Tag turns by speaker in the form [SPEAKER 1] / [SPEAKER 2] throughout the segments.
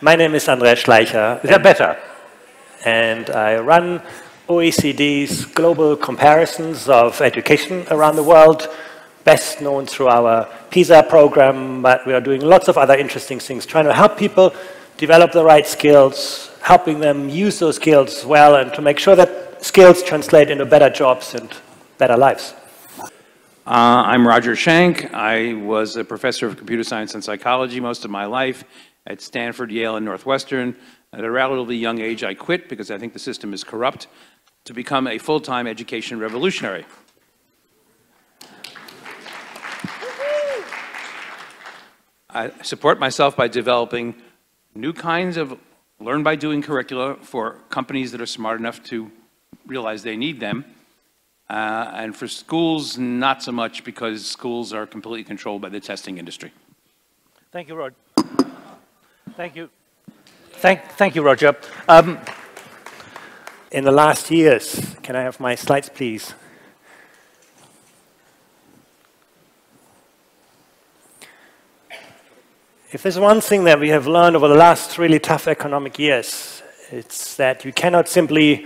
[SPEAKER 1] My name is Andreas Schleicher.
[SPEAKER 2] Is that better?
[SPEAKER 1] And I run OECD's global comparisons of education around the world, best known through our PISA program, but we are doing lots of other interesting things, trying to help people develop the right skills, helping them use those skills well, and to make sure that skills translate into better jobs and better lives.
[SPEAKER 2] I'm Roger Schank. I was a professor of computer science and psychology most of my life at Stanford, Yale, and Northwestern. At a relatively young age, I quit because I think the system is corrupt to become a full-time education revolutionary. I support myself by developing new kinds of learn-by-doing curricula for companies that are smart enough to realize they need them. And for schools, not so much, because schools are completely controlled by the testing industry.
[SPEAKER 3] Thank you, Roger. Thank you. Thank you, Roger.
[SPEAKER 1] In the last years, can I have my slides, please? If there's one thing that we have learned over the last really tough economic years, it's that you cannot simply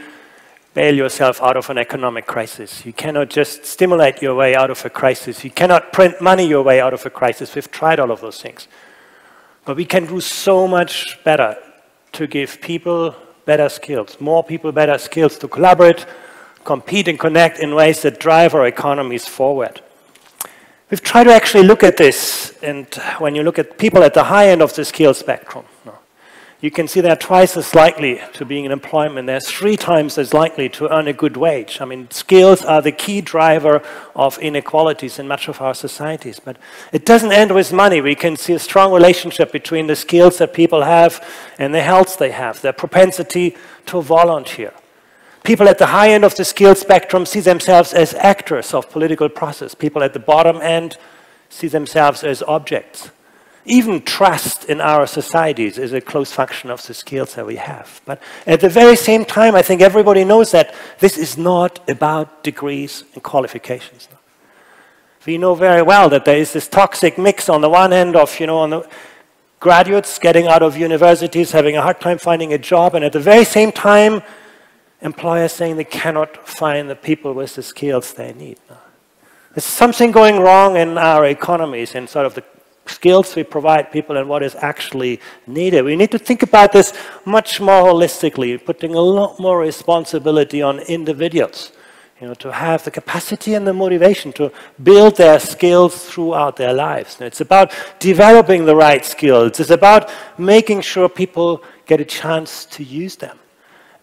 [SPEAKER 1] bail yourself out of an economic crisis. You cannot just stimulate your way out of a crisis. You cannot print money your way out of a crisis. We've tried all of those things. But we can do so much better to give people better skills, more people better skills to collaborate, compete and connect in ways that drive our economies forward. We've tried to actually look at this, and when you look at people at the high end of the skill spectrum, you can see they're twice as likely to be in employment. They're 3 times as likely to earn a good wage. I mean, skills are the key driver of inequalities in much of our societies. But it doesn't end with money. We can see a strong relationship between the skills that people have and the health they have, their propensity to volunteer. People at the high end of the skill spectrum see themselves as actors of political process. People at the bottom end see themselves as objects. Even trust in our societies is a close function of the skills that we have. But at the very same time, I think everybody knows that this is not about degrees and qualifications. We know very well that there is this toxic mix on the one end of, on the graduates getting out of universities, having a hard time finding a job, and at the very same time, employers saying they cannot find the people with the skills they need. There's something going wrong in our economies and sort of the skills we provide people and what is actually needed. We need to think about this much more holistically, putting a lot more responsibility on individuals, to have the capacity and the motivation to build their skills throughout their lives. And it's about developing the right skills. It's about making sure people get a chance to use them.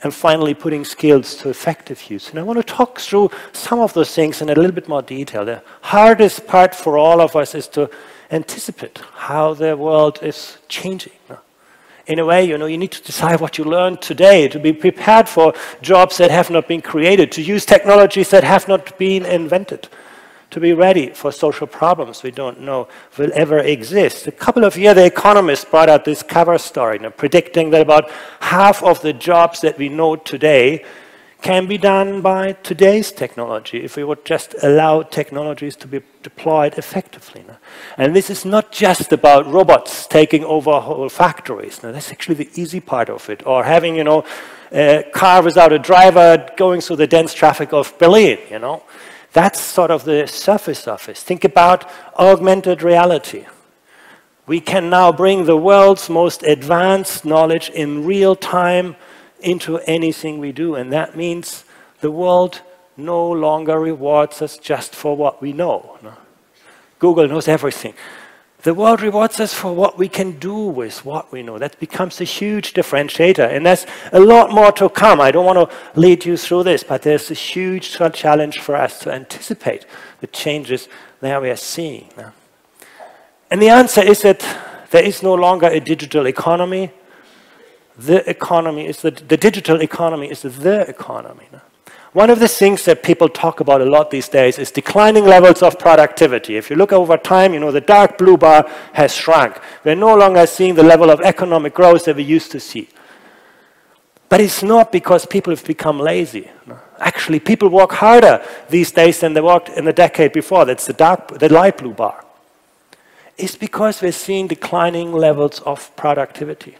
[SPEAKER 1] And finally, putting skills to effective use. And I want to talk through some of those things in a little bit more detail. The hardest part for all of us is to anticipate how the world is changing. In a way, you need to decide what you learn today, to be prepared for jobs that have not been created, to use technologies that have not been invented, to be ready for social problems we don't know will ever exist. A couple of years, The Economist brought out this cover story, predicting that about half of the jobs that we know today can be done by today's technology if we would just allow technologies to be deployed effectively. And this is not just about robots taking over whole factories. That's actually the easy part of it. Or having, a car without a driver going through the dense traffic of Berlin, That's sort of the surface of it. Think about augmented reality. We can now bring the world's most advanced knowledge in real time into anything we do, and that means the world no longer rewards us just for what we know. Google knows everything. The world rewards us for what we can do with what we know. That becomes a huge differentiator, and there's a lot more to come. I don't want to lead you through this, but there's a huge challenge for us to anticipate the changes that we are seeing. And the answer is that there is no longer a digital economy. The digital economy is the economy. One of the things that people talk about a lot these days is declining levels of productivity. If you look over time, the dark blue bar has shrunk. We're no longer seeing the level of economic growth that we used to see. But it's not because people have become lazy. Actually, people work harder these days than they worked in the decade before. That's the light blue bar. It's because we're seeing declining levels of productivity.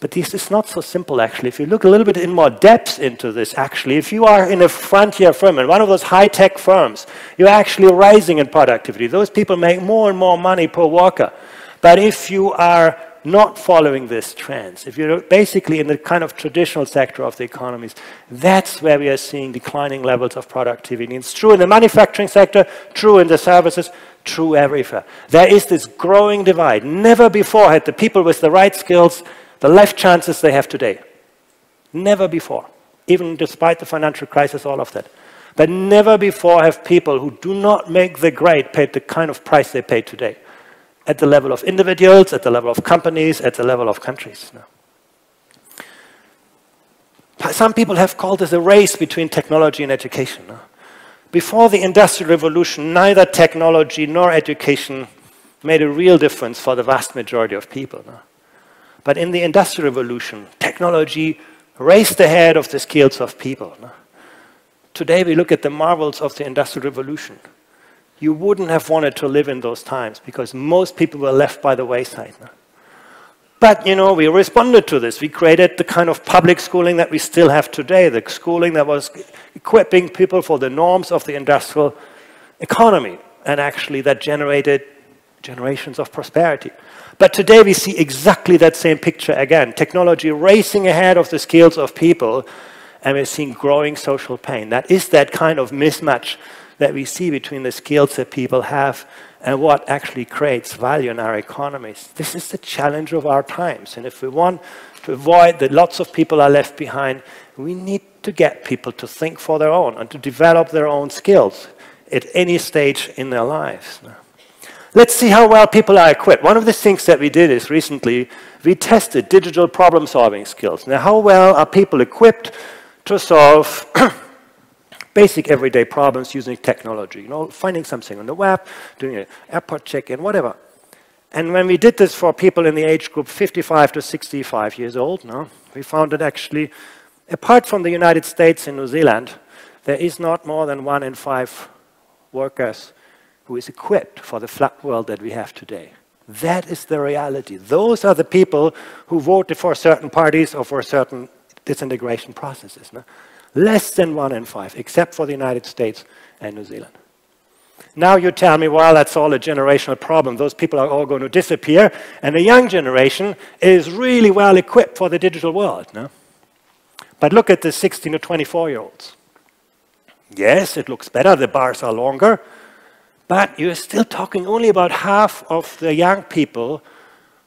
[SPEAKER 1] But this is not so simple, actually. If you look a little bit in more depth into this, actually, if you are in a frontier firm, in one of those high-tech firms, you're actually rising in productivity. Those people make more and more money per worker. But if you are not following this trends, if you're basically in the kind of traditional sector of the economies, that's where we are seeing declining levels of productivity. It's true in the manufacturing sector, true in the services, true everywhere. There is this growing divide. Never before had the people with the right skills the life chances they have today. Never before. Even despite the financial crisis, all of that. But never before have people who do not make the grade paid the kind of price they pay today. At the level of individuals, at the level of companies, at the level of countries. No. Some people have called this a race between technology and education. No. Before the Industrial Revolution, neither technology nor education made a real difference for the vast majority of people. No. But in the Industrial Revolution, technology raced ahead of the skills of people. No? Today we look at the marvels of the Industrial Revolution. You wouldn't have wanted to live in those times because most people were left by the wayside. No? But, you know, we responded to this. We created the kind of public schooling that we still have today, the schooling that was equipping people for the norms of the industrial economy, and actually that generated generations of prosperity. But today we see exactly that same picture again. Technology racing ahead of the skills of people, and we're seeing growing social pain. That is that kind of mismatch that we see between the skills that people have and what actually creates value in our economies. This is the challenge of our times. And if we want to avoid that lots of people are left behind, we need to get people to think for their own and to develop their own skills at any stage in their lives. Let's see how well people are equipped. One of the things that we did is recently we tested digital problem-solving skills. Now, how well are people equipped to solve basic everyday problems using technology? You know, finding something on the web, doing an airport check-in, whatever. And when we did this for people in the age group 55 to 65 years old, we found that actually, apart from the United States and New Zealand, there is not more than 1 in 5 workers who is equipped for the flat world that we have today. That is the reality. Those are the people who voted for certain parties or for certain disintegration processes. No? Less than 1 in 5, except for the United States and New Zealand. Now you tell me, well, that's all a generational problem. Those people are all going to disappear, and the young generation is really well equipped for the digital world. No? But look at the 16 to 24-year-olds. Yes, it looks better, the bars are longer, but you're still talking only about half of the young people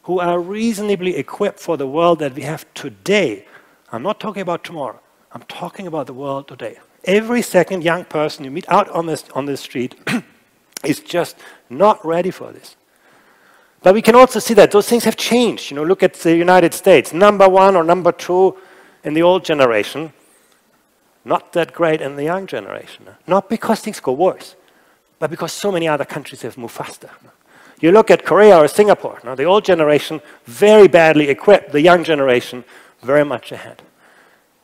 [SPEAKER 1] who are reasonably equipped for the world that we have today. I'm not talking about tomorrow. I'm talking about the world today. Every second young person you meet out on the street is just not ready for this. But we can also see that those things have changed. You know, look at the United States. Number 1 or number 2 in the old generation, not that great in the young generation. Not because things go worse, but because so many other countries have moved faster. You look at Korea or Singapore. Now, the old generation, very badly equipped. The young generation, very much ahead.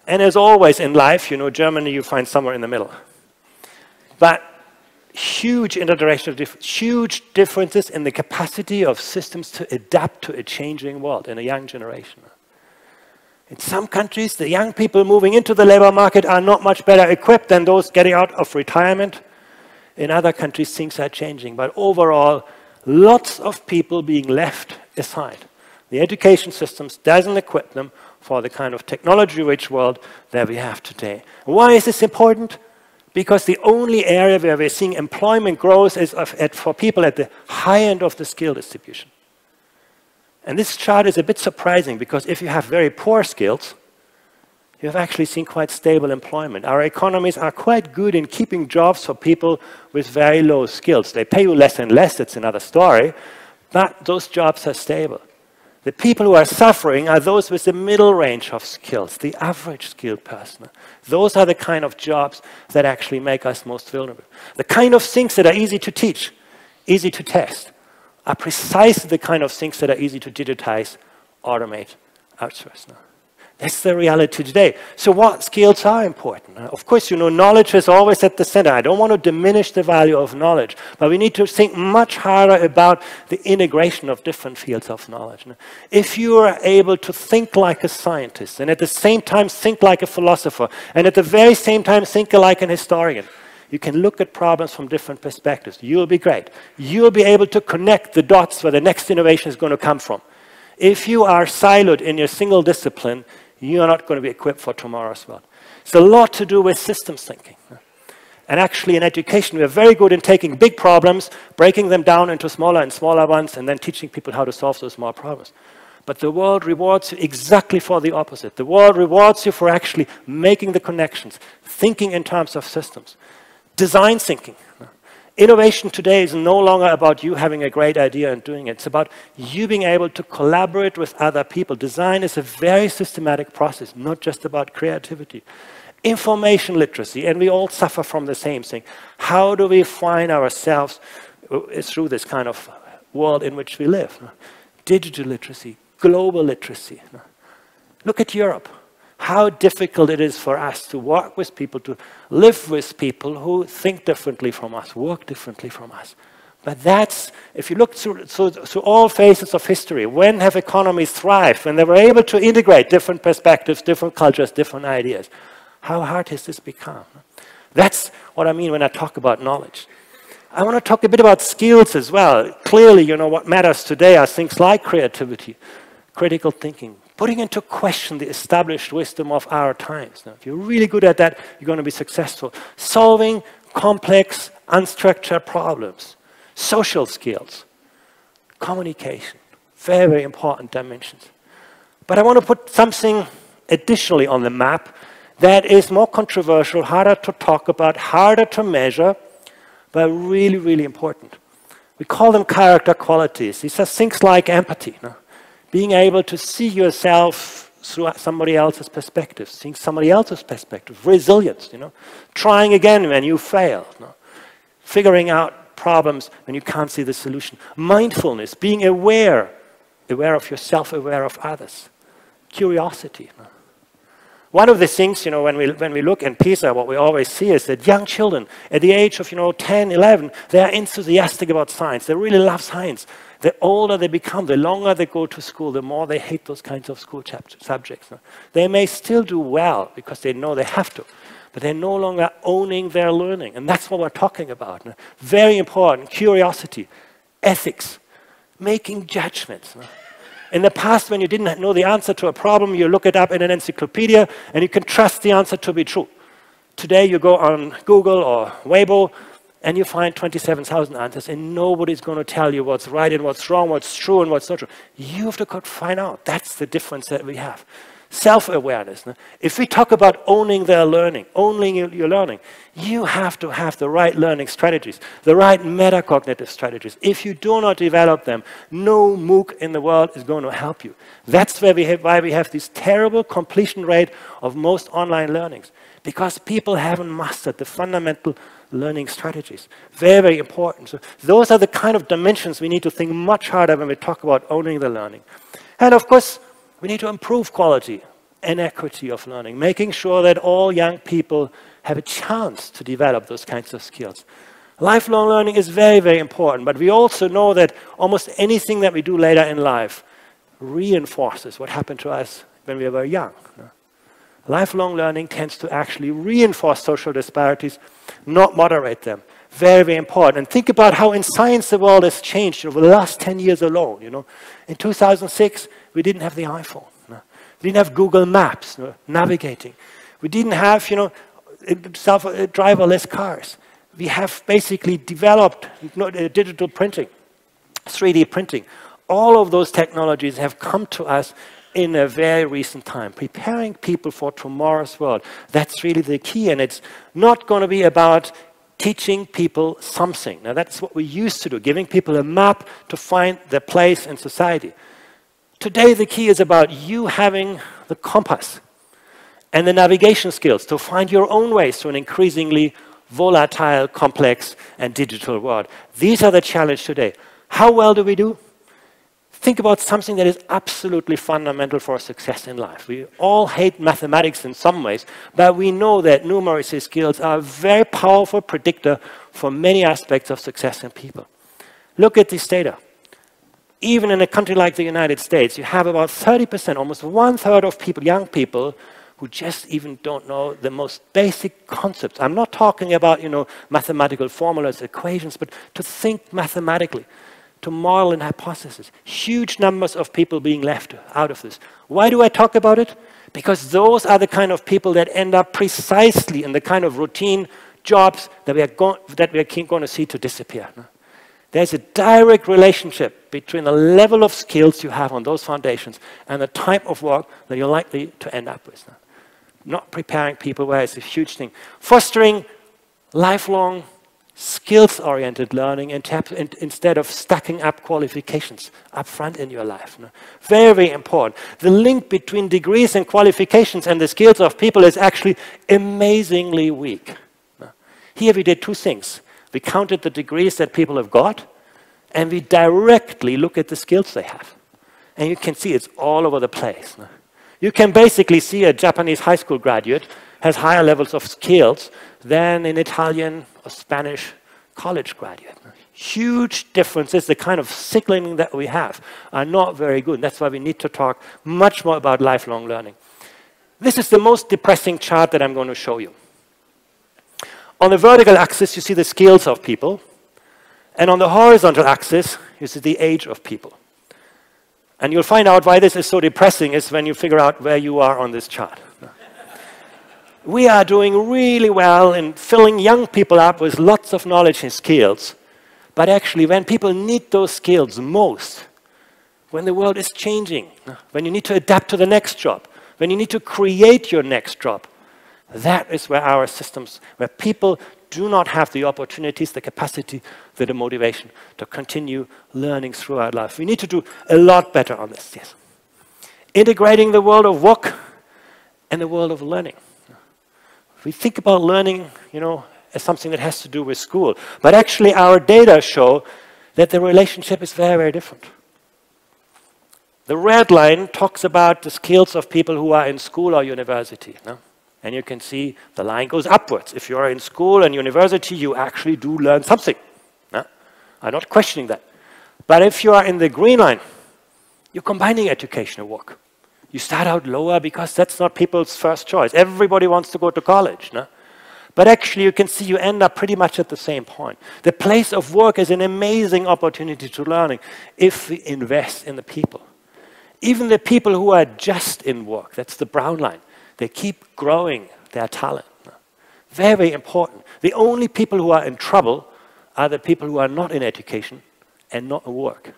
[SPEAKER 1] And as always in life, you know, Germany you find somewhere in the middle. But huge huge differences in the capacity of systems to adapt to a changing world in a young generation. In some countries, the young people moving into the labor market are not much better equipped than those getting out of retirement. In other countries, things are changing. But overall, lots of people being left aside. The education systems doesn't equip them for the kind of technology-rich world that we have today. Why is this important? Because the only area where we're seeing employment growth is for people at the high end of the skill distribution. And this chart is a bit surprising because if you have very poor skills, you have actually seen quite stable employment. Our economies are quite good in keeping jobs for people with very low skills. They pay you less and less, it's another story, but those jobs are stable. The people who are suffering are those with the middle range of skills, the average skilled person. Those are the kind of jobs that actually make us most vulnerable. The kind of things that are easy to teach, easy to test, are precisely the kind of things that are easy to digitize, automate, outsource. That's the reality today. So what skills are important? Of course, knowledge is always at the center. I don't want to diminish the value of knowledge, but we need to think much harder about the integration of different fields of knowledge. If you are able to think like a scientist, and at the same time think like a philosopher, and at the very same time think like an historian, you can look at problems from different perspectives. You'll be great. You'll be able to connect the dots where the next innovation is going to come from. If you are siloed in your single discipline, you are not going to be equipped for tomorrow's world. It's a lot to do with systems thinking. And actually in education, we are very good in taking big problems, breaking them down into smaller and smaller ones, and then teaching people how to solve those small problems. But the world rewards you exactly for the opposite. The world rewards you for actually making the connections, thinking in terms of systems, design thinking. Innovation today is no longer about you having a great idea and doing it. It's about you being able to collaborate with other people. Design is a very systematic process, not just about creativity. Information literacy, and we all suffer from the same thing. How do we find ourselves through this kind of world in which we live? Digital literacy, global literacy. Look at Europe. How difficult it is for us to work with people, to live with people who think differently from us, work differently from us. But that's, if you look through all phases of history, when have economies thrived, when they were able to integrate different perspectives, different cultures, different ideas? How hard has this become? That's what I mean when I talk about knowledge. I want to talk a bit about skills as well. Clearly, what matters today are things like creativity, critical thinking, putting into question the established wisdom of our times. Now, if you're really good at that, you're going to be successful. Solving complex, unstructured problems. Social skills. Communication. Very, very important dimensions. But I want to put something additionally on the map that is more controversial, harder to talk about, harder to measure, but really, really important. We call them character qualities. These are things like empathy. Being able to see yourself through somebody else's perspective, seeing somebody else's perspective, resilience, trying again when you fail, figuring out problems when you can't see the solution, mindfulness, being aware of yourself, aware of others, curiosity. One of the things, when we look in PISA, what we always see is that young children at the age of 10, 11, they are enthusiastic about science. They really love science. The older they become, the longer they go to school, the more they hate those kinds of school subjects. They may still do well because they know they have to, but they're no longer owning their learning. And that's what we're talking about. Very important. Curiosity, ethics, making judgments. In the past, when you didn't know the answer to a problem, you look it up in an encyclopedia and you can trust the answer to be true. Today, you go on Google or Weibo, and you find 27,000 answers, and nobody's going to tell you what's right and what's wrong, what's true and what's not true. You have to find out. That's the difference that we have. Self-awareness. If we talk about owning their learning, owning your learning, you have to have the right learning strategies, the right metacognitive strategies. If you do not develop them, no MOOC in the world is going to help you. That's why we have this terrible completion rate of most online learnings, because people haven't mastered the fundamental learning strategies. Very, very important. So those are the kind of dimensions we need to think much harder when we talk about owning the learning. And of course, we need to improve quality and equity of learning, making sure that all young people have a chance to develop those kinds of skills. Lifelong learning is very, very important, but we also know that almost anything that we do later in life reinforces what happened to us when we were young. Lifelong learning tends to actually reinforce social disparities, not moderate them. Very, very important. And think about how in science the world has changed over the last 10 years alone. In 2006, we didn't have the iPhone. We didn't have Google Maps, navigating. We didn't have, self-driverless cars. We have basically developed digital printing, 3D printing. All of those technologies have come to us in a very recent time, preparing people for tomorrow's world. That's really the key, and it's not going to be about teaching people something. Now, that's what we used to do, giving people a map to find their place in society. Today, the key is about you having the compass and the navigation skills to find your own ways to an increasingly volatile, complex, and digital world. These are the challenge today. How well do we do? Think about something that is absolutely fundamental for success in life. We all hate mathematics in some ways, but we know that numeracy skills are a very powerful predictor for many aspects of success in people. Look at this data. Even in a country like the United States, you have about 30%, almost 1/3 of people, young people, who just even don't know the most basic concepts. I'm not talking about, mathematical formulas, equations, but to think mathematically, to model and hypothesis. Huge numbers of people being left out of this. Why do I talk about it? Because those are the kind of people that end up precisely in the kind of routine jobs that we are going to see to disappear. There's a direct relationship between the level of skills you have on those foundations and the type of work that you're likely to end up with. Not preparing people where it's a huge thing. Fostering lifelong skills-oriented learning instead of stacking up qualifications up front in your life. Very, very important. The link between degrees and qualifications and the skills of people is actually amazingly weak. Here we did two things. We counted the degrees that people have got, and we directly look at the skills they have. And you can see it's all over the place. You can basically see a Japanese high school graduate has higher levels of skills than an Italian or Spanish college graduate. Huge differences. The kind of signaling that we have are not very good. That's why we need to talk much more about lifelong learning. This is the most depressing chart that I'm going to show you. On the vertical axis, you see the skills of people. And on the horizontal axis, you see the age of people. And you'll find out why this is so depressing is when you figure out where you are on this chart. We are doing really well in filling young people up with lots of knowledge and skills. But actually, when people need those skills most, when the world is changing, when you need to adapt to the next job, when you need to create your next job, that is where our systems, where people do not have the opportunities, the capacity, the motivation to continue learning throughout life. We need to do a lot better on this, yes. Integrating the world of work and the world of learning. We think about learning, as something that has to do with school. But actually, our data show that the relationship is very, very different. The red line talks about the skills of people who are in school or university. And you can see the line goes upwards. If you're in school and university, you actually do learn something. I'm not questioning that. But if you are in the green line, you're combining education and work. You start out lower because that's not people's first choice. Everybody wants to go to college. But actually, you can see you end up pretty much at the same point. The place of work is an amazing opportunity to learning if we invest in the people. Even the people who are just in work, that's the brown line, they keep growing their talent. Very, very important. The only people who are in trouble are the people who are not in education and not in work.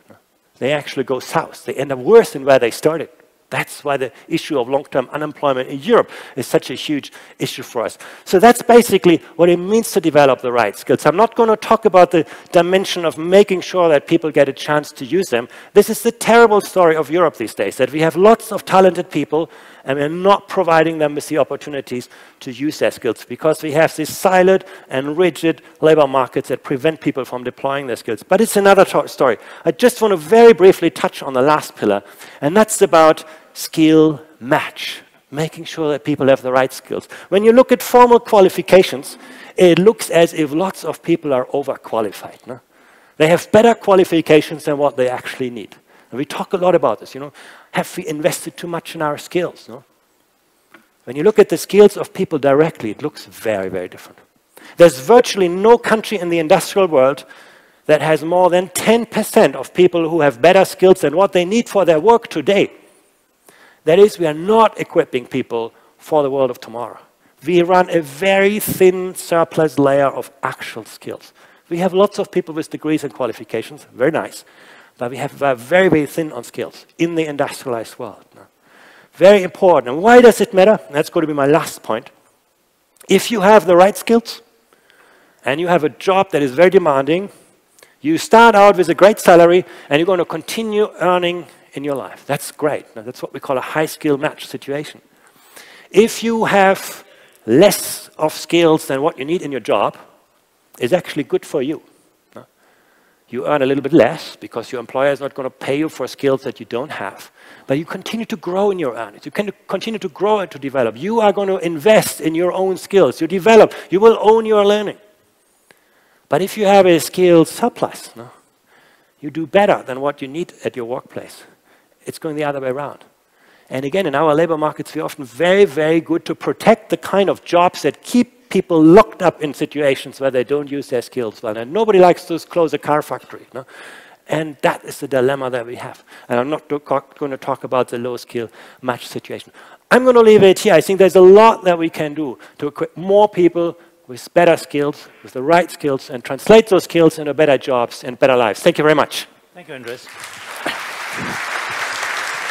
[SPEAKER 1] They actually go south. They end up worse than where they started. That's why the issue of long-term unemployment in Europe is such a huge issue for us. So that's basically what it means to develop the right skills. I'm not going to talk about the dimension of making sure that people get a chance to use them. This is the terrible story of Europe these days, that we have lots of talented people and we're not providing them with the opportunities to use their skills because we have these siloed and rigid labor markets that prevent people from deploying their skills. But it's another story. I just want to very briefly touch on the last pillar, and that's about skill match, making sure that people have the right skills. When you look at formal qualifications, it looks as if lots of people are overqualified. They have better qualifications than what they actually need. And we talk a lot about this, Have we invested too much in our skills? When you look at the skills of people directly, it looks very, very different. There's virtually no country in the industrial world that has more than 10% of people who have better skills than what they need for their work today. That is, we are not equipping people for the world of tomorrow. We run a very thin surplus layer of actual skills. We have lots of people with degrees and qualifications, very nice, but we have very, very thin on skills in the industrialized world. Very important. And why does it matter? That's going to be my last point. If you have the right skills and you have a job that is very demanding, you start out with a great salary and you're going to continue earning in your life. That's great. Now, that's what we call a high skill match situation. If you have less of skills than what you need in your job, it's actually good for you. You earn a little bit less because your employer is not going to pay you for skills that you don't have. But you continue to grow in your earnings. You can continue to grow and to develop. You are going to invest in your own skills. You develop. You will own your learning. But if you have a skills surplus, no, you do better than what you need at your workplace. It's going the other way around. And again, in our labor markets, we're often very, very good to protect the kind of jobs that keep people locked up in situations where they don't use their skills well. And nobody likes to close a car factory. No? And that is the dilemma that we have. And I'm not going to talk about the low-skill match situation. I'm going to leave it here. I think there's a lot that we can do to equip more people with better skills, with the right skills, and translate those skills into better jobs and better lives. Thank you very much.
[SPEAKER 3] Thank you, Andreas.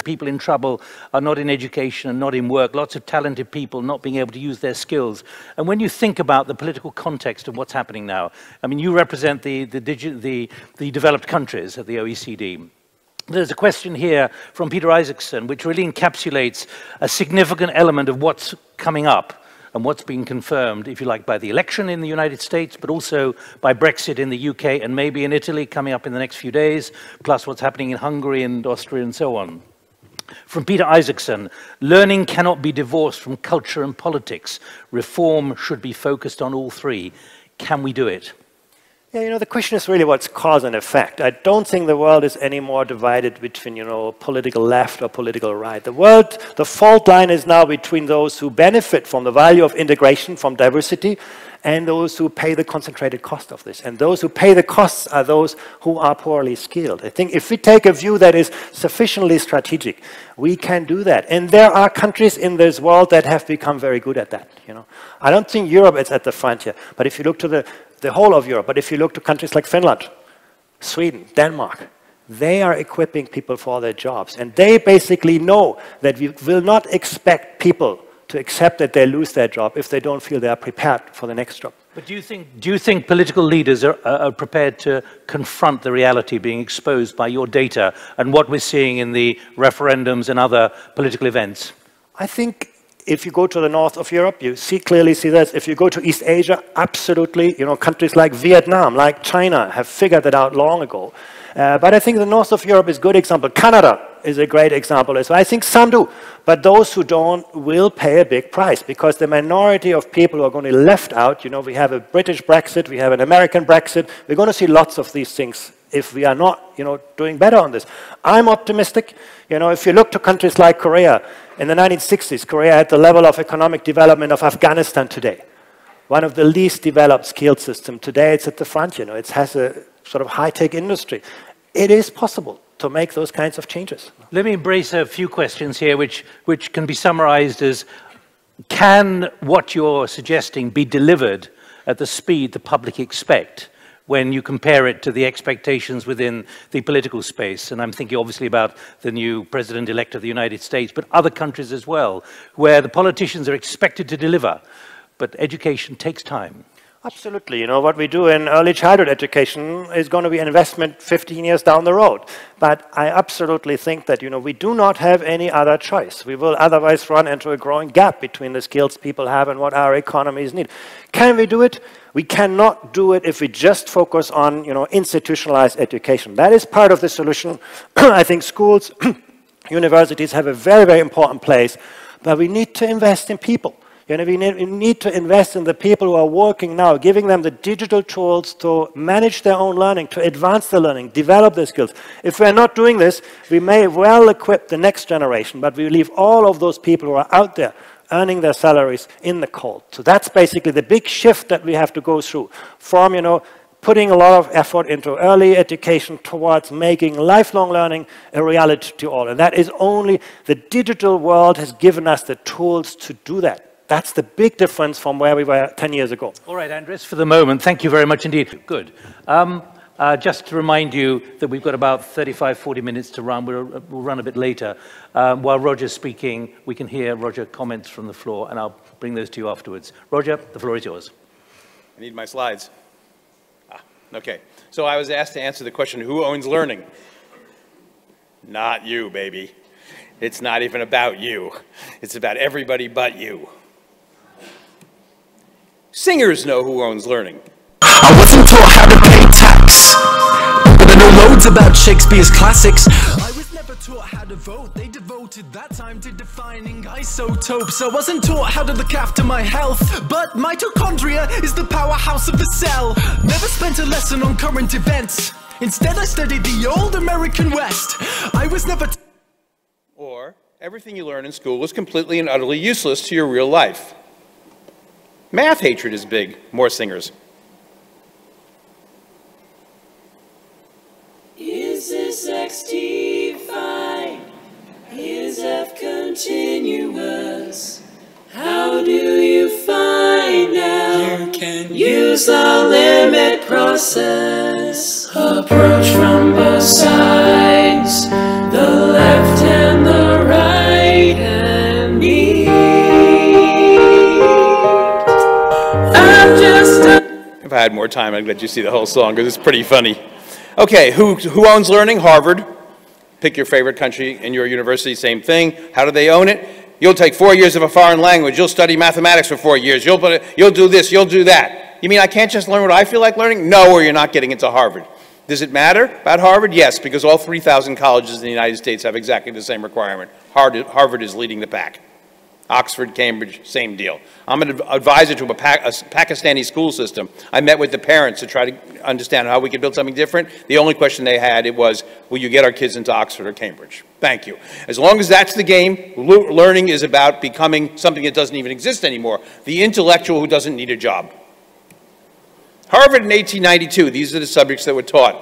[SPEAKER 3] People in trouble are not in education and not in work. Lots of talented people not being able to use their skills. And when you think about the political context of what's happening now, I mean, you represent the developed countries of the OECD. There's a question here from Peter Isaacson, which really encapsulates a significant element of what's coming up and what's been confirmed, if you like, by the election in the United States, but also by Brexit in the UK and maybe in Italy coming up in the next few days, plus what's happening in Hungary and Austria and so on. From Peter Isaacson, learning cannot be divorced from culture and politics. Reform should be focused on all three. Can we do it?
[SPEAKER 1] Yeah, you know, the question is really what's cause and effect. I don't think the world is any more divided between, you know, political left or political right. The world, the fault line is now between those who benefit from the value of integration, from diversity, and those who pay the concentrated cost of this. And those who pay the costs are those who are poorly skilled. I think if we take a view that is sufficiently strategic, we can do that. And there are countries in this world that have become very good at that. You know, I don't think Europe is at the front here, but if you look to the whole of Europe, but if you look to countries like Finland, Sweden, Denmark, they are equipping people for their jobs. And they basically know that we will not expect people to accept that they lose their job if they don't feel they are prepared for the next job.
[SPEAKER 3] But do you think political leaders are prepared to confront the reality being exposed by your data and what we're seeing in the referendums and other political events?
[SPEAKER 1] I think if you go to the north of Europe, you clearly see that. If you go to East Asia, absolutely, you know, countries like Vietnam, like China have figured that out long ago. But I think the north of Europe is a good example. Canada is a great example as well. I think some do. But those who don't will pay a big price because the minority of people who are going to be left out, you know, we have a British Brexit, we have an American Brexit. We're going to see lots of these things if we are not, you know, doing better on this. I'm optimistic. You know, if you look to countries like Korea, in the 1960s, Korea had the level of economic development of Afghanistan today. One of the least developed skilled systems. Today it's at the front, you know, it has a sort of high-tech industry. It is possible to make those kinds of changes.
[SPEAKER 3] Let me embrace a few questions here which can be summarized as, can what you're suggesting be delivered at the speed the public expect when you compare it to the expectations within the political space? And I'm thinking obviously about the new president-elect of the United States, but other countries as well, where the politicians are expected to deliver, but education takes time.
[SPEAKER 1] Absolutely. You know, what we do in early childhood education is going to be an investment 15 years down the road. But I absolutely think that, you know, we do not have any other choice. We will otherwise run into a growing gap between the skills people have and what our economies need. Can we do it? We cannot do it if we just focus on, you know, institutionalized education. That is part of the solution. I think schools, universities have a very, very important place, but we need to invest in people. You know, we need to invest in the people who are working now, giving them the digital tools to manage their own learning, to advance their learning, develop their skills. If we're not doing this, we may well equip the next generation, but we leave all of those people who are out there earning their salaries in the cold. So that's basically the big shift that we have to go through from, you know, putting a lot of effort into early education towards making lifelong learning a reality to all. And that is only the digital world has given us the tools to do that. That's the big difference from where we were 10 years ago.
[SPEAKER 3] All right, Andreas, for the moment, thank you very much indeed. Good. Just to remind you that we've got about 35, 40 minutes to run. We'll run a bit later. While Roger's speaking, we can hear Roger comments from the floor, and I'll bring those to you afterwards. Roger, the floor is yours.
[SPEAKER 4] I need my slides. Okay. So I was asked to answer the question, who owns learning? Not you, baby. It's not even about you. It's about everybody but you. Singers know who owns learning.
[SPEAKER 5] I wasn't taught how to pay tax. loads about Shakespeare's classics. I was never taught how to vote. They devoted that time to defining isotopes. I wasn't taught how to look after my health, but mitochondria is the powerhouse of the cell. Never spent a lesson on current events. Instead, I studied the old American West. I was never...
[SPEAKER 4] Or, everything you learn in school is completely and utterly useless to your real life. Math hatred is big. More singers.
[SPEAKER 6] Is this XT fine? Is F continuous? How do you find out? You can use the limit process. Approach from both sides, the left and the right, and meet. I've just
[SPEAKER 4] If I had more time, I'd let you see the whole song because it's pretty funny. Okay, who owns learning? Harvard. Pick your favorite country in your university, same thing. How do they own it? You'll take 4 years of a foreign language. You'll study mathematics for 4 years. You'll do this, you'll do that. You mean I can't just learn what I feel like learning? No, or you're not getting into Harvard. Does it matter about Harvard? Yes, because all 3,000 colleges in the United States have exactly the same requirement. Harvard is leading the pack. Oxford, Cambridge, same deal. I'm an advisor to a Pakistani school system. I met with the parents to try to understand how we could build something different. The only question they had, it was, will you get our kids into Oxford or Cambridge? Thank you. As long as that's the game, learning is about becoming something that doesn't even exist anymore. The intellectual who doesn't need a job. Harvard in 1892, these are the subjects that were taught.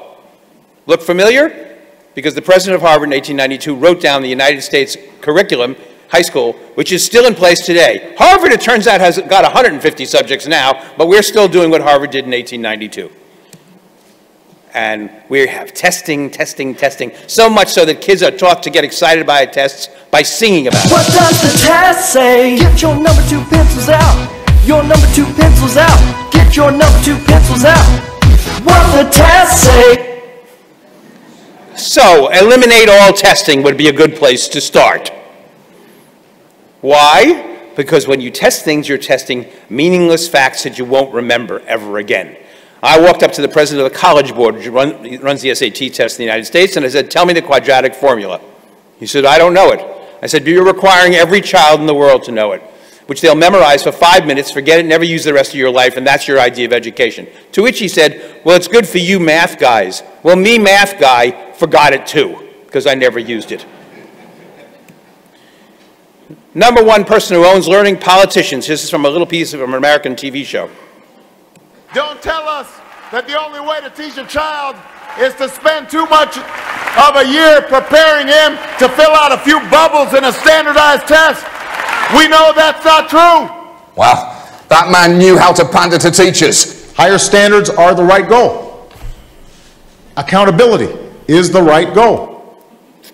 [SPEAKER 4] Look familiar? Because the president of Harvard in 1892 wrote down the United States curriculum, high school, which is still in place today. Harvard, it turns out, has got 150 subjects now, but we're still doing what Harvard did in 1892. And we have testing, testing, testing, so much so that kids are taught to get excited by tests by singing about it.
[SPEAKER 5] What does the test say? Get your number 2 pencils out. Your number 2 pencils out. Get your number 2 pencils out. What the test say?
[SPEAKER 4] So, eliminate all testing would be a good place to start. Why? Because when you test things, you're testing meaningless facts that you won't remember ever again. I walked up to the president of the College Board, who runs the SAT test in the United States, and I said, tell me the quadratic formula. He said, I don't know it. I said, you're requiring every child in the world to know it, which they'll memorize for 5 minutes, forget it, never use the rest of your life, and that's your idea of education. To which he said, well, it's good for you math guys. Well, me math guy forgot it too, because I never used it. Number one person who owns learning, politicians. This is from a little piece of an American TV show.
[SPEAKER 7] Don't tell us that the only way to teach a child is to spend too much of a year preparing him to fill out a few bubbles in a standardized test. We know that's not true.
[SPEAKER 8] Wow, that man knew how to pander to teachers.
[SPEAKER 7] Higher standards are the right goal. Accountability is the right goal.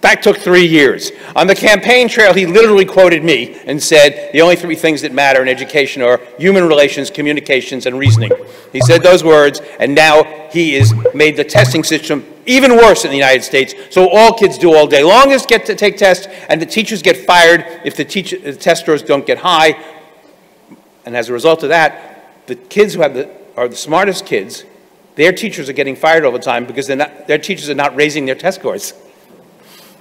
[SPEAKER 4] That took 3 years. On the campaign trail, he literally quoted me and said, the only 3 things that matter in education are human relations, communications, and reasoning. He said those words, and now he has made the testing system even worse in the United States, so all kids do all day long is get to take tests, and the teachers get fired if the test scores don't get high. And as a result of that, the kids who are the smartest kids, their teachers are getting fired all the time because their teachers are not raising their test scores.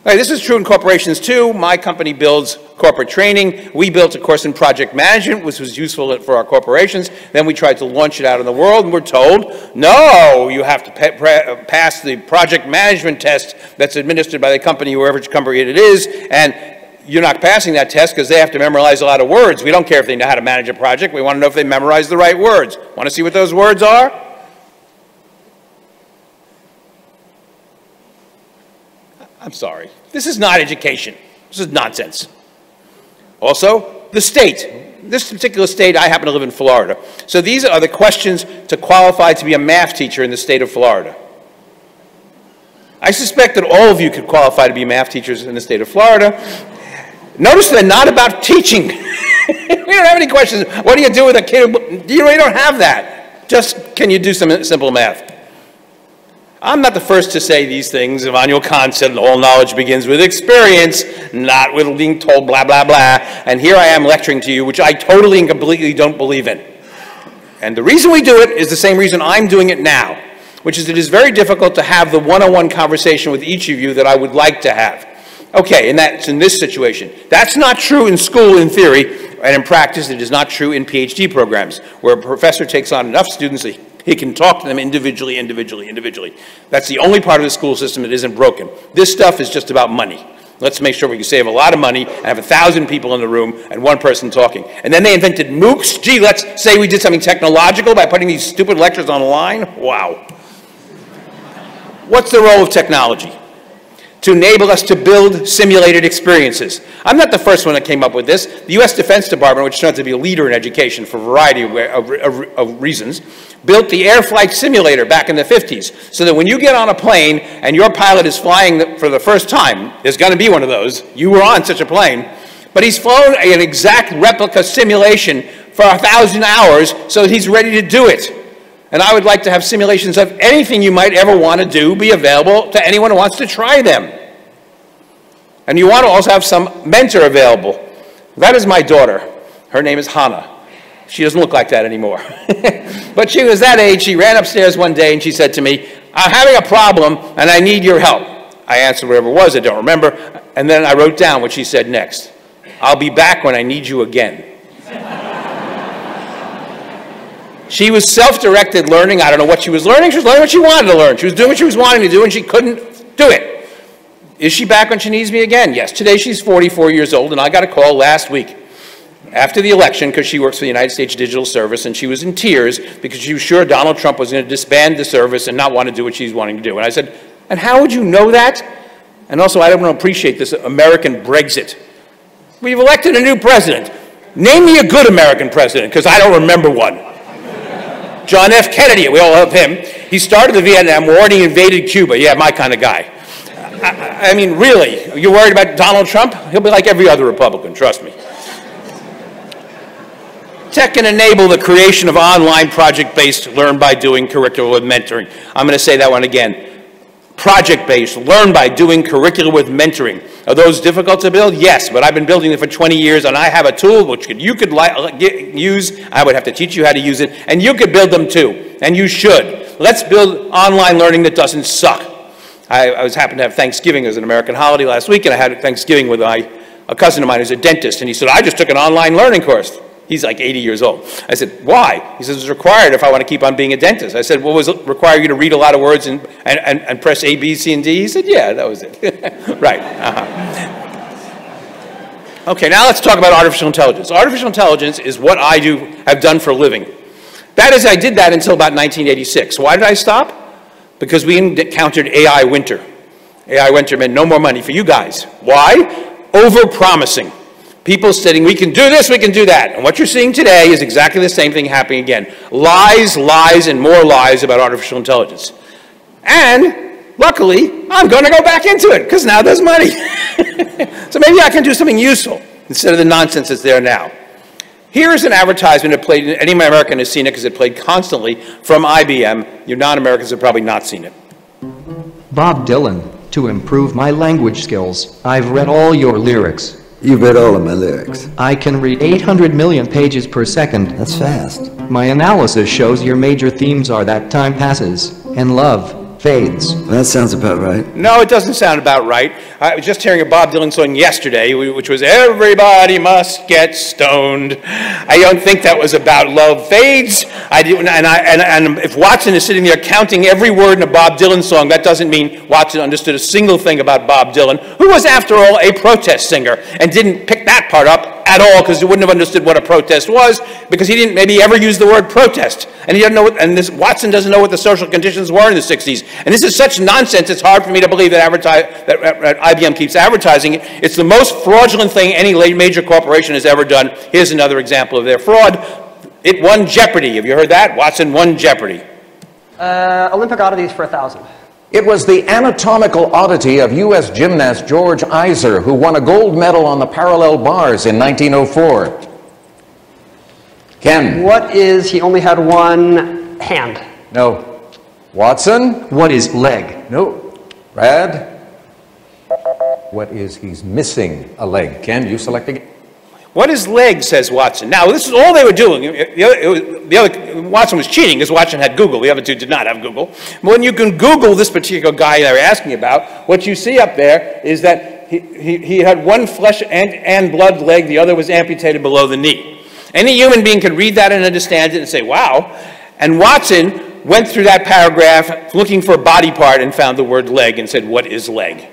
[SPEAKER 4] Right, this is true in corporations too. My company builds corporate training. We built a course in project management, which was useful for our corporations. Then we tried to launch it out in the world, and we're told, no, you have to pass the project management test that's administered by the company, whoever company it is, and you're not passing that test because they have to memorize a lot of words. We don't care if they know how to manage a project. We want to know if they memorize the right words. Want to see what those words are? I'm sorry. This is not education. This is nonsense. Also, the state. This particular state, I happen to live in Florida. So these are the questions to qualify to be a math teacher in the state of Florida. I suspect that all of you could qualify to be math teachers in the state of Florida. Notice they're not about teaching. We don't have any questions. What do you do with a kid? You really don't have that. Just, can you do some simple math? I'm not the first to say these things. Immanuel Kant said all knowledge begins with experience, not with being told blah, blah, blah. And here I am lecturing to you, which I totally and completely don't believe in. And the reason we do it is the same reason I'm doing it now. which is it is very difficult to have the one-on-one conversation with each of you that I would like to have. Okay, and that's in this situation. That's not true in school in theory, and in practice it is not true in PhD programs, where a professor takes on enough students that he can talk to them individually. That's the only part of the school system that isn't broken. This stuff is just about money. Let's make sure we can save a lot of money and have 1,000 people in the room and one person talking. And then they invented MOOCs. Gee, let's say we did something technological by putting these stupid lectures online. Wow. What's the role of technology? To enable us to build simulated experiences. I'm not the first one that came up with this. The US Defense Department, which turns out to be a leader in education for a variety of reasons, built the air flight simulator back in the 50s, so that when you get on a plane and your pilot is flying for the first time, there's going to be one of those, you were on such a plane, but he's flown an exact replica simulation for 1,000 hours so that he's ready to do it. And I would like to have simulations of anything you might ever want to do be available to anyone who wants to try them. And you want to also have some mentor available. That is my daughter. Her name is Hannah. She doesn't look like that anymore. But she was that age. She ran upstairs one day and she said to me, I'm having a problem and I need your help. I answered whatever it was, I don't remember. And then I wrote down what she said next. I'll be back when I need you again. She was self-directed learning. I don't know what she was learning. She was learning what she wanted to learn. She was doing what she was wanting to do, and she couldn't do it. Is she back when she needs me again? Yes. Today she's 44 years old, and I got a call last week after the election, because she works for the United States Digital Service, and she was in tears because she was sure Donald Trump was going to disband the service and not want to do what she's wanting to do. And I said, and how would you know that? And also, I don't appreciate this American Brexit. We've elected a new president. Name me a good American president, because I don't remember one. John F. Kennedy, we all love him. He started the Vietnam War and he invaded Cuba. Yeah, my kind of guy. I mean, really, you're worried about Donald Trump? He'll be like every other Republican, trust me. Tech can enable the creation of online project-based learn by doing curriculum with mentoring. I'm going to say that one again. Project-based, learn by doing curriculum with mentoring. Are those difficult to build? Yes, but I've been building them for 20 years, and I have a tool which you could use. I would have to teach you how to use it, and you could build them too, and you should. Let's build online learning that doesn't suck. I happened to have Thanksgiving as an American holiday last week, and I had Thanksgiving with a cousin of mine who's a dentist, and he said, I just took an online learning course. He's like 80 years old. I said, why? He says, it's required if I want to keep on being a dentist. I said, well, was it require you to read a lot of words and press A, B, C, and D? He said, yeah, that was it. Right. Okay, now let's talk about artificial intelligence. Artificial intelligence is what I have done for a living. That is, I did that until about 1986. Why did I stop? Because we encountered AI winter. AI winter meant no more money for you guys. Why? Over-promising. People saying, we can do this, we can do that. And what you're seeing today is exactly the same thing happening again. Lies, lies, and more lies about artificial intelligence. And, luckily, I'm going to go back into it, because now there's money. So maybe I can do something useful, instead of the nonsense that's there now. Here is an advertisement that played, any American has seen it, because it played constantly, from IBM. You non-Americans have probably not seen it.
[SPEAKER 9] Bob Dylan, to improve my language skills, I've read all your lyrics.
[SPEAKER 10] You've read all of my lyrics.
[SPEAKER 9] I can read 800 million pages per second.
[SPEAKER 10] That's fast.
[SPEAKER 9] My analysis shows your major themes are that time passes, and love fades.
[SPEAKER 10] That sounds about right.
[SPEAKER 4] No, it doesn't sound about right. I was just hearing a Bob Dylan song yesterday, which was everybody must get stoned. I don't think that was about love fades. And if Watson is sitting there counting every word in a Bob Dylan song, that doesn't mean Watson understood a single thing about Bob Dylan, who was, after all, a protest singer, and didn't pick that part up at all, because he wouldn't have understood what a protest was, because he didn't maybe ever use the word protest. And he doesn't know Watson doesn't know what the social conditions were in the 60s. And this is such nonsense, it's hard for me to believe that IBM keeps advertising it. It's the most fraudulent thing any major corporation has ever done. Here's another example of their fraud. It won Jeopardy. Have you heard that? Watson won Jeopardy.
[SPEAKER 11] Olympic oddities for 1,000.
[SPEAKER 8] It was the anatomical oddity of U.S. gymnast George Iser, who won a gold medal on the parallel bars in 1904. Ken.
[SPEAKER 11] What is, he only had one hand?
[SPEAKER 8] No. Watson.
[SPEAKER 9] What is leg?
[SPEAKER 8] No. Brad. What is, he's missing a leg. Ken, you select again.
[SPEAKER 4] What is leg, says Watson. Now, this is all they were doing. The other Watson was cheating because Watson had Google. The other two did not have Google. But when you can Google this particular guy they were asking about, what you see up there is that he had one flesh and blood leg, the other was amputated below the knee. Any human being could read that and understand it and say, wow. And Watson went through that paragraph looking for a body part and found the word leg and said, what is leg?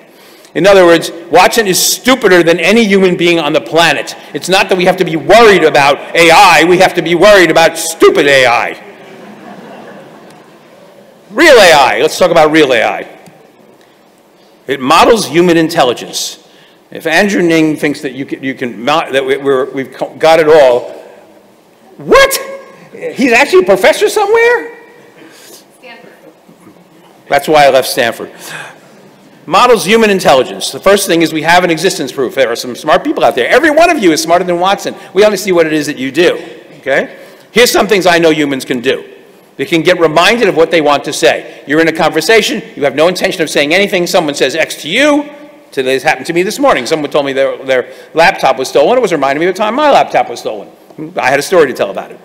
[SPEAKER 4] In other words, Watson is stupider than any human being on the planet. It's not that we have to be worried about AI, we have to be worried about stupid AI. Real AI, let's talk about real AI. It models human intelligence. If Andrew Ning thinks that we've got it all, what? He's actually a professor somewhere?
[SPEAKER 12] Stanford.
[SPEAKER 4] That's why I left Stanford. Models human intelligence. The first thing is we have an existence proof. There are some smart people out there. Every one of you is smarter than Watson. We only see what it is that you do, okay? Here's some things I know humans can do. They can get reminded of what they want to say. You're in a conversation, you have no intention of saying anything, someone says X to you. Today's happened to me this morning. Someone told me their laptop was stolen. It was reminding me of the time my laptop was stolen. I had a story to tell about it.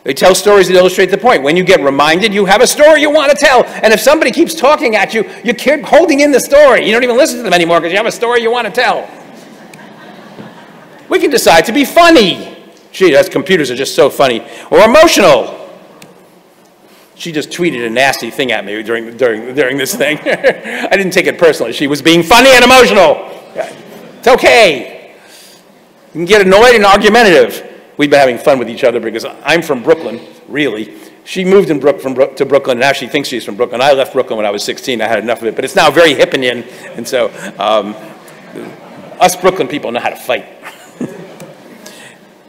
[SPEAKER 4] They tell stories that illustrate the point. When you get reminded, you have a story you want to tell. And if somebody keeps talking at you, you keep holding in the story. You don't even listen to them anymore because you have a story you want to tell. We can decide to be funny. Gee, us computers are just so funny. Or emotional. She just tweeted a nasty thing at me during this thing. I didn't take it personally. She was being funny and emotional. It's okay. You can get annoyed and argumentative. We've been having fun with each other because I'm from Brooklyn, really. She moved to Brooklyn, and now she thinks she's from Brooklyn. I left Brooklyn when I was 16. I had enough of it, but it's now very hip and in, and so us Brooklyn people know how to fight.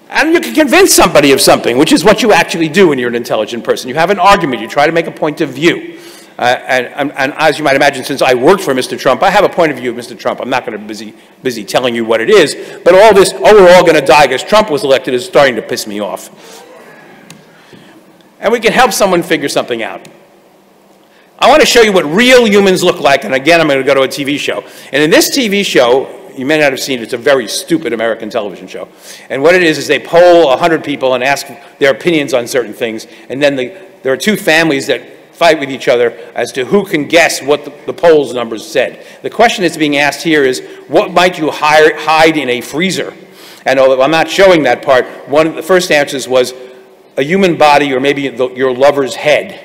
[SPEAKER 4] And you can convince somebody of something, which is what you actually do when you're an intelligent person. You have an argument. You try to make a point of view. And as you might imagine, since I worked for Mr. Trump, I have a point of view of Mr. Trump. I'm not going to be busy telling you what it is, but all this, oh, we're all going to die because Trump was elected is starting to piss me off. And we can help someone figure something out. I want to show you what real humans look like, and again, I'm going to go to a TV show. And in this TV show, you may not have seen it, it's a very stupid American television show. And what it is they poll 100 people and ask their opinions on certain things, and then there are two families that fight with each other as to who can guess what the polls numbers said. The question that's being asked here is, what might you hide in a freezer? And although I'm not showing that part, one of the first answers was a human body or maybe your lover's head.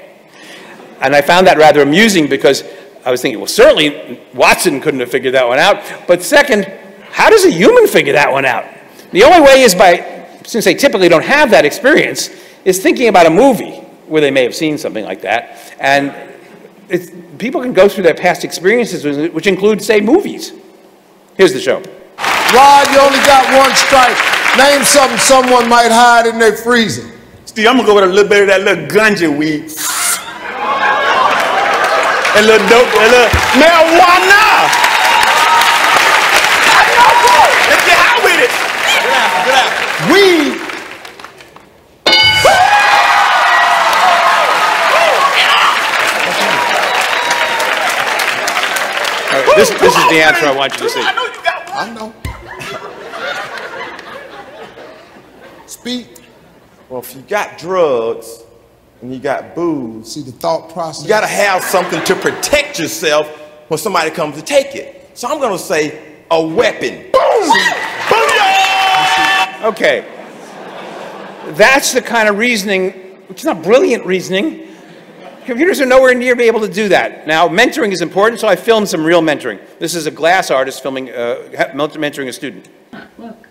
[SPEAKER 4] And I found that rather amusing because I was thinking, well, certainly Watson couldn't have figured that one out. But second, how does a human figure that one out? The only way is since they typically don't have that experience, is thinking about a movie where they may have seen something like that. And people can go through their past experiences, which include, say, movies. Here's the show.
[SPEAKER 13] Rod, you only got one strike. Name something someone might hide in their freezer.
[SPEAKER 7] Steve, I'm going to go with a little bit of that little ganja weed. A little dope, a little marijuana. Let's get high with it. Get out. Weed.
[SPEAKER 4] This is the answer I want you to see.
[SPEAKER 13] I know you got one. I know. Speak.
[SPEAKER 14] Well, if you got drugs and you got booze,
[SPEAKER 13] see the thought process.
[SPEAKER 14] You got to have something to protect yourself when somebody comes to take it. So I'm going to say a weapon. Boom! Booyah!
[SPEAKER 4] Okay. That's the kind of reasoning, which is not brilliant reasoning. Computers are nowhere near be able to do that. Now, mentoring is important, so I filmed some real mentoring. This is a glass artist mentoring a student.
[SPEAKER 12] Look.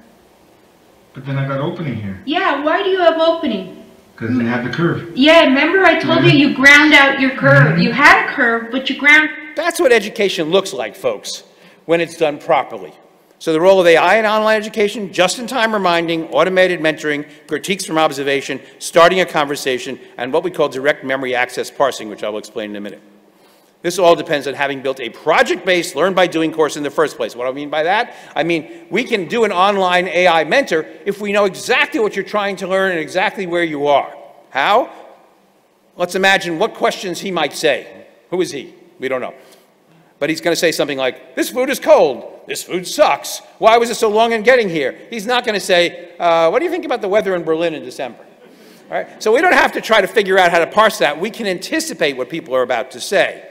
[SPEAKER 15] But then I got opening here.
[SPEAKER 12] Yeah, why do you have opening?
[SPEAKER 15] Because I have the curve.
[SPEAKER 12] Yeah, remember I told you ground out your curve. You had a curve, but you ground...
[SPEAKER 4] That's what education looks like, folks, when it's done properly. So the role of AI in online education, just-in-time reminding, automated mentoring, critiques from observation, starting a conversation, and what we call direct memory access parsing, which I will explain in a minute. This all depends on having built a project-based learn-by-doing course in the first place. What do I mean by that? I mean, we can do an online AI mentor if we know exactly what you're trying to learn and exactly where you are. How? Let's imagine what questions he might say. Who is he? We don't know. But he's going to say something like, this food is cold. This food sucks. Why was it so long in getting here? He's not going to say, what do you think about the weather in Berlin in December?
[SPEAKER 2] All right? So we don't have to try to figure out how to parse that. We can anticipate what people are about to say.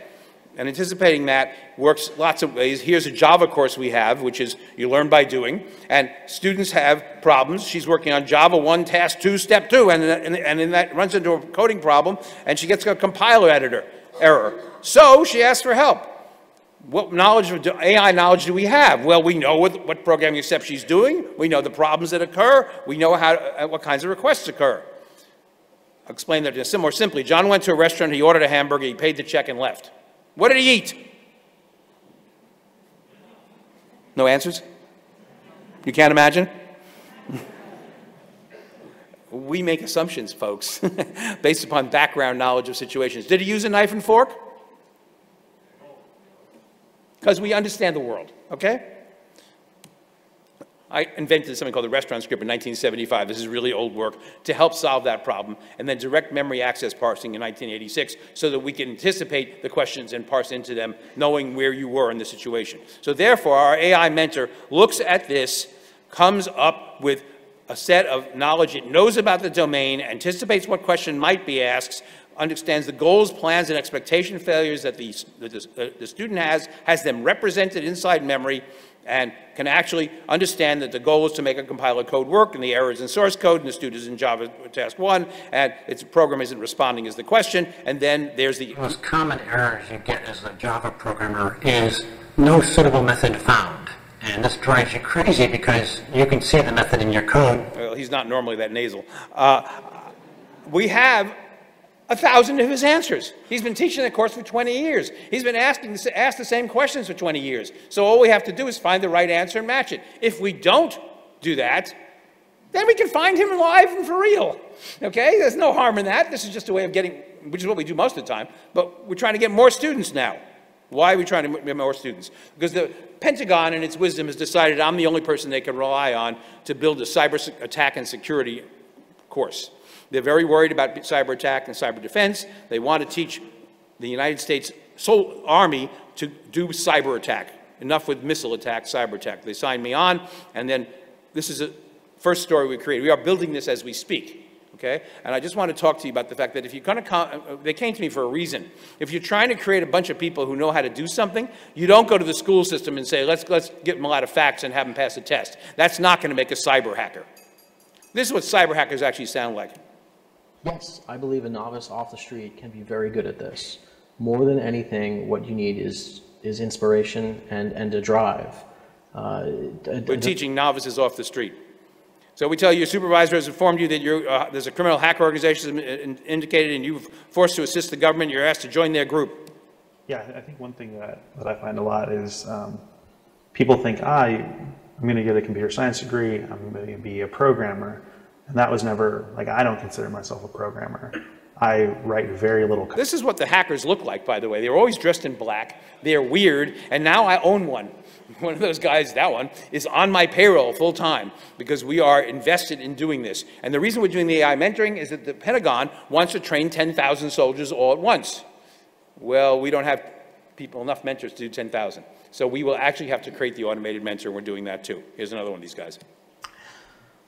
[SPEAKER 2] And anticipating that works lots of ways. Here's a Java course we have, which is you learn by doing. And students have problems. She's working on Java 1, task 2, step 2. And then that runs into a coding problem, and she gets a compiler editor error. So she asks for help. What knowledge of AI knowledge do we have? Well, we know what programming steps she's doing. We know the problems that occur. We know what kinds of requests occur. I'll explain that more simply. John went to a restaurant. He ordered a hamburger. He paid the check and left. What did he eat? No answers? You can't imagine? We make assumptions, folks, based upon background knowledge of situations. Did he use a knife and fork? Because we understand the world, okay? I invented something called the restaurant script in 1975. This is really old work to help solve that problem. And then direct memory access parsing in 1986 so that we can anticipate the questions and parse into them, knowing where you were in the situation. So therefore, our AI mentor looks at this, comes up with a set of knowledge it knows about the domain, anticipates what question might be asked, understands the goals, plans, and expectation failures that the student has them represented inside memory, and can actually understand that the goal is to make a compiler code work, and the error is in source code, and the student is in Java task 1, and its program isn't responding as the question, and then there's the
[SPEAKER 16] most common errors you get as a Java programmer is no suitable method found. And this drives you crazy because you can see the method in your code.
[SPEAKER 2] Well, he's not normally that nasal. We have 1,000 of his answers. He's been teaching the course for 20 years. He's been asked the same questions for 20 years. So all we have to do is find the right answer and match it. If we don't do that, then we can find him live and for real. Okay? There's no harm in that. This is just a way of getting, which is what we do most of the time, but we're trying to get more students now. Why are we trying to get more students? Because the Pentagon, in its wisdom, has decided I'm the only person they can rely on to build a cyber attack and security course. They're very worried about cyber attack and cyber defense. They want to teach the United States Army to do cyber attack. Enough with missile attack, cyber attack. They signed me on, and then this is the first story we created. We are building this as we speak. Okay? And I just want to talk to you about the fact that if you're going to they came to me for a reason. If you're trying to create a bunch of people who know how to do something, you don't go to the school system and say, let's give them a lot of facts and have them pass a test. That's not going to make a cyber hacker. This is what cyber hackers actually sound like.
[SPEAKER 17] Yes, I believe a novice off the street can be very good at this. More than anything, what you need is inspiration and a drive.
[SPEAKER 2] We're teaching novices off the street. So we tell you your supervisor has informed you that there's a criminal hacker organization indicated and you've forced to assist the government, you're asked to join their group.
[SPEAKER 18] Yeah, I think one thing that I find a lot is people think, I'm going to get a computer science degree, I'm going to be a programmer. And that was never, like, I don't consider myself a programmer. I write very little code.
[SPEAKER 2] This is what the hackers look like, by the way. They're always dressed in black. They're weird. And now I own one. One of those guys, that one, is on my payroll full time because we are invested in doing this. And the reason we're doing the AI mentoring is that the Pentagon wants to train 10,000 soldiers all at once. Well, we don't have enough mentors to do 10,000. So we will actually have to create the automated mentor, and we're doing that too. Here's another one of these guys.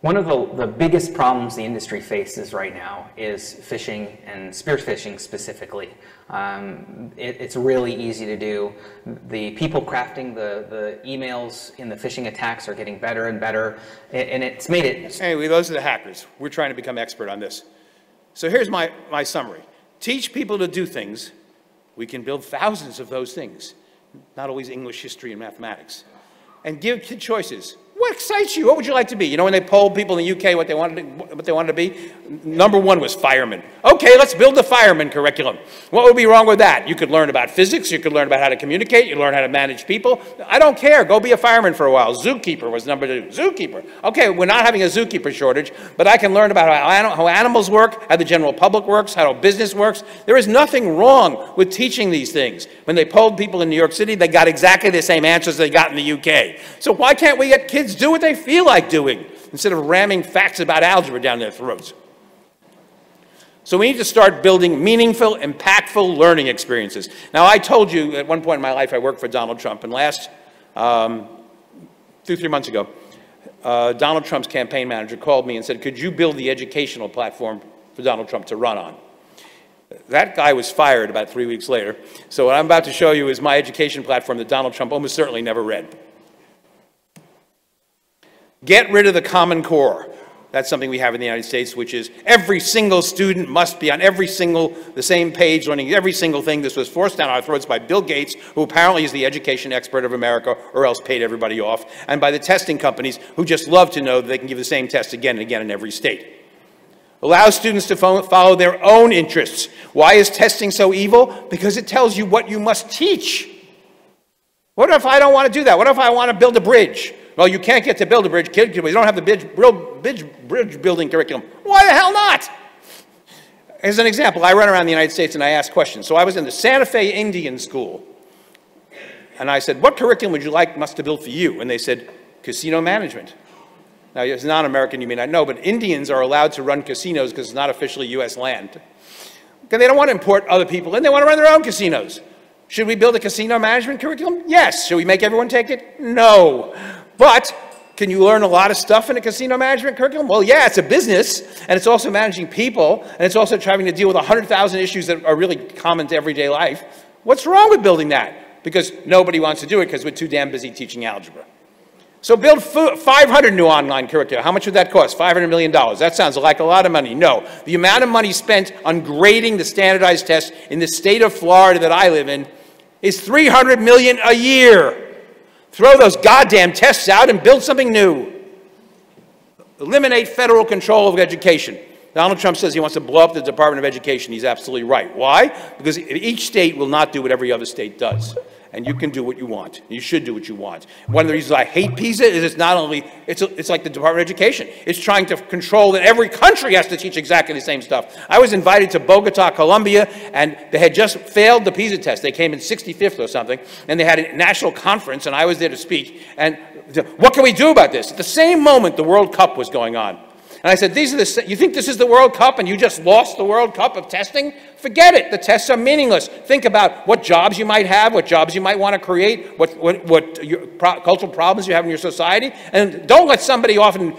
[SPEAKER 19] One of the biggest problems the industry faces right now is phishing and spear phishing specifically. It's really easy to do. The people crafting the emails in the phishing attacks are getting better and better, and it's made it...
[SPEAKER 2] Anyway, those are the hackers. We're trying to become expert on this. So here's my summary. Teach people to do things. We can build thousands of those things. Not always English, history, and mathematics. And give kid choices. What excites you? What would you like to be? You know, when they polled people in the UK what they wanted to be, number one was fireman. Okay, let's build the fireman curriculum. What would be wrong with that? You could learn about physics. You could learn about how to communicate. You learn how to manage people. I don't care. Go be a fireman for a while. Zookeeper was number 2. Zookeeper. Okay, we're not having a zookeeper shortage, but I can learn about how animals work, how the general public works, how business works. There is nothing wrong with teaching these things. When they polled people in New York City, they got exactly the same answers they got in the UK. So why can't we get kids do what they feel like doing instead of ramming facts about algebra down their throats? So we need to start building meaningful, impactful learning experiences. Now, I told you at one point in my life I worked for Donald Trump, and last 2-3 months ago, Donald Trump's campaign manager called me and said, could you build the educational platform
[SPEAKER 4] for Donald Trump to run on. That guy was fired about 3 weeks later. So what I'm about to show you is my education platform that Donald Trump almost certainly never read. Get rid of the Common Core. That's something we have in the United States, which is every single student must be on the same page, learning every single thing. This was forced down our throats by Bill Gates, who apparently is the education expert of America, or else paid everybody off, and by the testing companies, who just love to know that they can give the same test again and again in every state. Allow students to follow their own interests. Why is testing so evil? Because it tells you what you must teach. What if I don't want to do that? What if I want to build a bridge? Well, you can't get to build a bridge, kid, because we don't have the bridge building curriculum. Why the hell not? As an example, I run around the United States and I ask questions. So I was in the Santa Fe Indian School. And I said, what curriculum would you like us to build for you? And they said, casino management. Now, as a non-American, you may not know, but Indians are allowed to run casinos because it's not officially U.S. land. Because they don't want to import other people in. They want to run their own casinos. Should we build a casino management curriculum? Yes. Should we make everyone take it? No. But can you learn a lot of stuff in a casino management curriculum? Well, yeah, it's a business, and it's also managing people, and it's also trying to deal with 100,000 issues that are really common to everyday life. What's wrong with building that? Because nobody wants to do it because we're too damn busy teaching algebra. So build 500 new online curricula. How much would that cost? $500 million. That sounds like a lot of money. No. The amount of money spent on grading the standardized tests in the state of Florida that I live in is $300 million a year. Throw those goddamn tests out and build something new. Eliminate federal control of education. Donald Trump says he wants to blow up the Department of Education. He's absolutely right. Why? Because each state will not do what every other state does. And you can do what you want. You should do what you want. One of the reasons I hate PISA is it's not only, it's like the Department of Education. It's trying to control that every country has to teach exactly the same stuff. I was invited to Bogota, Colombia, and they had just failed the PISA test. They came in 65th or something, and they had a national conference, and I was there to speak. And what can we do about this? At the same moment, the World Cup was going on. And I said, you think this is the World Cup and you just lost the World Cup of testing? Forget it. The tests are meaningless. Think about what jobs you might have, what jobs you might want to create, what cultural problems you have in your society. And don't let somebody off in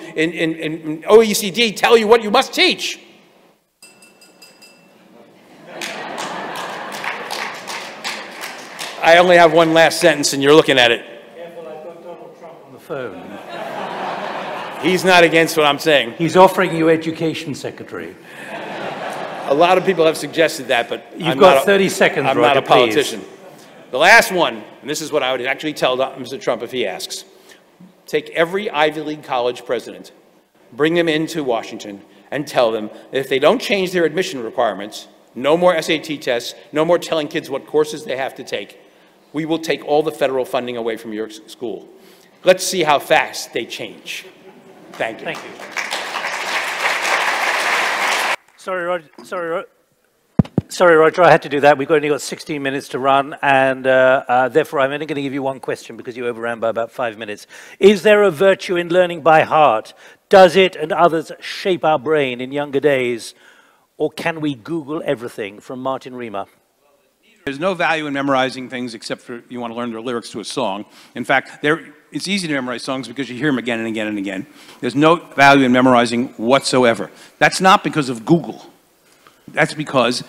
[SPEAKER 4] OECD tell you what you must teach. I only have one last sentence and you're looking at it.
[SPEAKER 3] Careful, I've got Donald Trump on the phone.
[SPEAKER 4] He's not against what I'm saying.
[SPEAKER 3] He's offering you education secretary.
[SPEAKER 4] A lot of people have suggested that, but
[SPEAKER 3] You've got 30 seconds,
[SPEAKER 4] I'm
[SPEAKER 3] Roger,
[SPEAKER 4] not a politician. Please. The last one, and this is what I would actually tell Mr. Trump if he asks. Take every Ivy League college president, bring them into Washington, and tell them that if they don't change their admission requirements, no more SAT tests, no more telling kids what courses they have to take, we will take all the federal funding away from your school. Let's see how fast they change. Thank you.
[SPEAKER 3] Thank you. Sorry, Roger, I had to do that. We've only got 16 minutes to run, and therefore I'm only going to give you one question because you overran by about 5 minutes. Is there a virtue in learning by heart? Does it and others shape our brain in younger days, or can we Google everything? From Martin Riemer.
[SPEAKER 2] There's no value in memorizing things except for you want to learn the lyrics to a song. In fact, it's easy to memorize songs because you hear them again and again and again. There's no value in memorizing whatsoever. That's not because of Google. That's because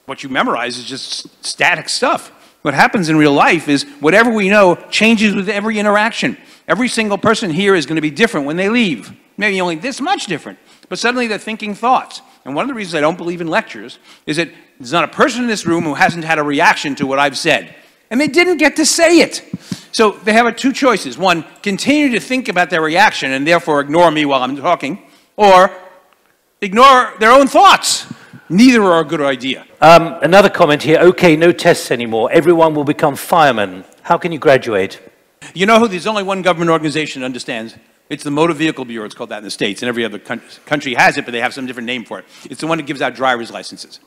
[SPEAKER 2] what you memorize is just static stuff. What happens in real life is whatever we know changes with every interaction. Every single person here is going to be different when they leave. Maybe only this much different. But suddenly they're thinking thoughts. And one of the reasons I don't believe in lectures is that there's not a person in this room who hasn't had a reaction to what I've said. And they didn't get to say it. So they have two choices. One, continue to think about their reaction and therefore ignore me while I'm talking, or ignore their own thoughts. Neither are a good idea.
[SPEAKER 3] Another comment here. Okay, no tests anymore. Everyone will become firemen. How can you graduate?
[SPEAKER 2] You know who? There's only one government organization that understands. It's the Motor Vehicle Bureau. It's called that in the States, and every other country has it, but they have some different name for it. It's the one that gives out driver's licenses.